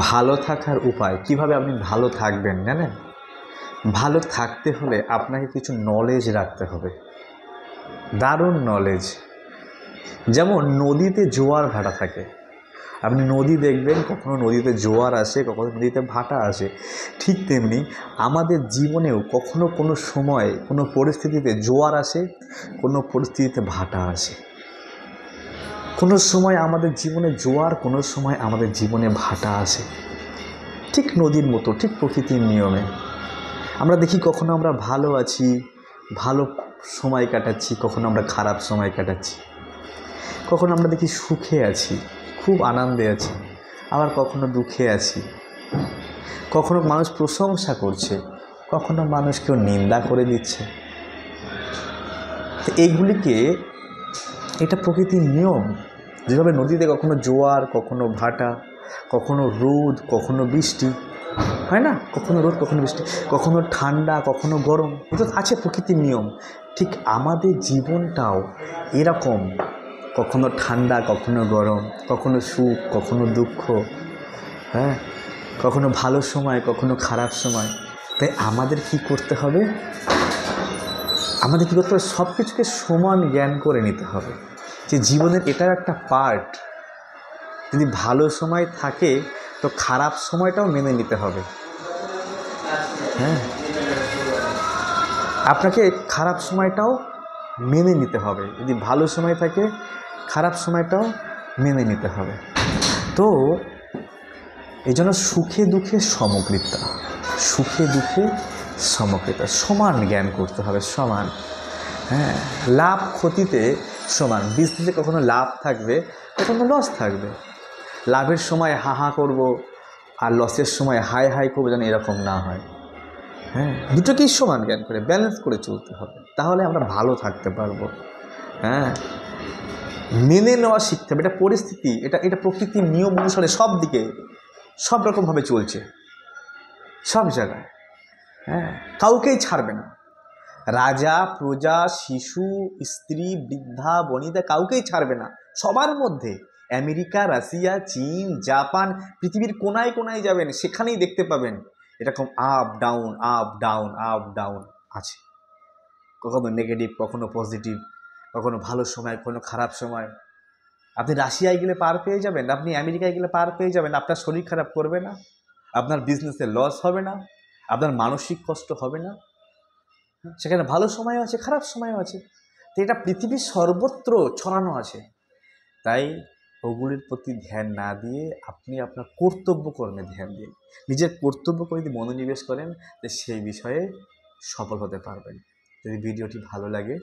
ভালো থাকার উপায় কিভাবে আপনি ভালো থাকবেন জানেন? ভালো থাকতে হলে আপনাকে কিছু নলেজ রাখতে হবে, দারুণ নলেজ। যেমন নদীতে জোয়ার ভাটা থাকে, আপনি নদী দেখবেন, কখনো নদীতে জোয়ার আসে, কখনো নদীতে ভাটা আসে। ঠিক তেমনি আমাদের জীবনেও কখনো কোনো সময় কোনো পরিস্থিতিতে জোয়ার আসে, কোনো পরিস্থিতিতে ভাটা আসে। কোনো সময় আমাদের জীবনে জোয়ার, কোনো সময় আমাদের জীবনে ভাটা আসে, ঠিক নদীর মতো, ঠিক প্রকৃতির নিয়মে। আমরা দেখি কখনো আমরা ভালো আছি, ভালো সময় কাটাচ্ছি, কখনো আমরা খারাপ সময় কাটাচ্ছি। কখনো আমরা দেখি সুখে আছি, খুব আনন্দে আছি, আবার কখনো দুঃখে আছি। কখনো মানুষ প্রশংসা করছে, কখনো মানুষ কেউ নিন্দা করে দিচ্ছে। তো এইগুলিকে, এটা প্রকৃতির নিয়ম। যেভাবে নদীতে কখনো জোয়ার, কখনো ভাটা, কখনো রোদ, কখনো বৃষ্টি, হয় না? কখনো রোদ, কখনো বৃষ্টি, কখনো ঠান্ডা, কখনো গরম, এটা আছে প্রকৃতির নিয়ম। ঠিক আমাদের জীবনটাও এরকম, কখনো ঠান্ডা, কখনো গরম, কখনো সুখ, কখনো দুঃখ, হ্যাঁ, কখনো ভালো সময়, কখনো খারাপ সময়। তাই আমাদের কি করতে হবে? আমাদের কী করতে হবে? সব কিছুকে সমান জ্ঞান করে নিতে হবে যে জীবনের এটার একটা পার্ট। যদি ভালো সময় থাকে তো খারাপ সময়টাও মেনে নিতে হবে। হ্যাঁ, আপনাকে খারাপ সময়টাও মেনে নিতে হবে। যদি ভালো সময় থাকে, খারাপ সময়টাও মেনে নিতে হবে। তো এই জন্য সুখে দুঃখে সমকৃতা, সুখে দুঃখে সমকৃতা, সমান জ্ঞান করতে হবে, সমান। হ্যাঁ, লাভ ক্ষতিতে সমান। বিজনেসে কখনো লাভ থাকবে, কখনো লস থাকবে। লাভের সময় হা হা করবো আর লসের সময় হাই হাই করবো, যেন এরকম না হয়। হ্যাঁ, দুটোকেই সমান জ্ঞান করে ব্যালেন্স করে চলতে হবে, তাহলে আমরা ভালো থাকতে পারবো। হ্যাঁ, মেনে নেওয়া শিখতে হবে। এটা পরিস্থিতি, এটা প্রকৃতির নিয়ম অনুসারে সব দিকে সব রকমভাবে চলছে, সব জায়গায়। হ্যাঁ, কাউকেই ছাড়বে না। রাজা, প্রজা, শিশু, স্ত্রী, বৃদ্ধা, বনিতা, কাউকেই ছাড়বে না। সবার মধ্যে আমেরিকা, রাশিয়া, চীন, জাপান, পৃথিবীর কোনায় কোনায় যাবেন, সেখানেই দেখতে পাবেন এরকম up down, up down, up down আছে। কখনো নেগেটিভ, কখনো পজিটিভ, কখনো ভালো সময়, কখনো খারাপ সময়। আপনি রাশিয়ায় গেলে পার পেয়ে যাবেন, আপনি আমেরিকায় গেলে পার পেয়ে যাবেন, আপনার শরীর খারাপ করবে না, আপনার বিজনেসে লস হবে না, আপনার মানসিক কষ্ট হবে না। সেখানে ভালো সময়ও আছে, খারাপ সময়ও আছে। তো এটা পৃথিবীর সর্বত্র ছড়ানো আছে। তাই ওগুলির প্রতি ধ্যান না দিয়ে আপনি আপনার কর্তব্য কর্মে ধ্যান দিন। নিজের কর্তব্য করে যদি মনোনিবেশ করেন, তো সেই বিষয়ে সফল হতে পারবেন। যদি ভিডিওটি ভালো লাগে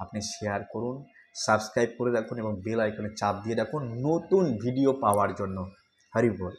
আপনি শেয়ার করুন, সাবস্ক্রাইব করে রাখুন এবং বেল আইকনে চাপ দিয়ে রাখুন নতুন ভিডিও পাওয়ার জন্য। হরি বল।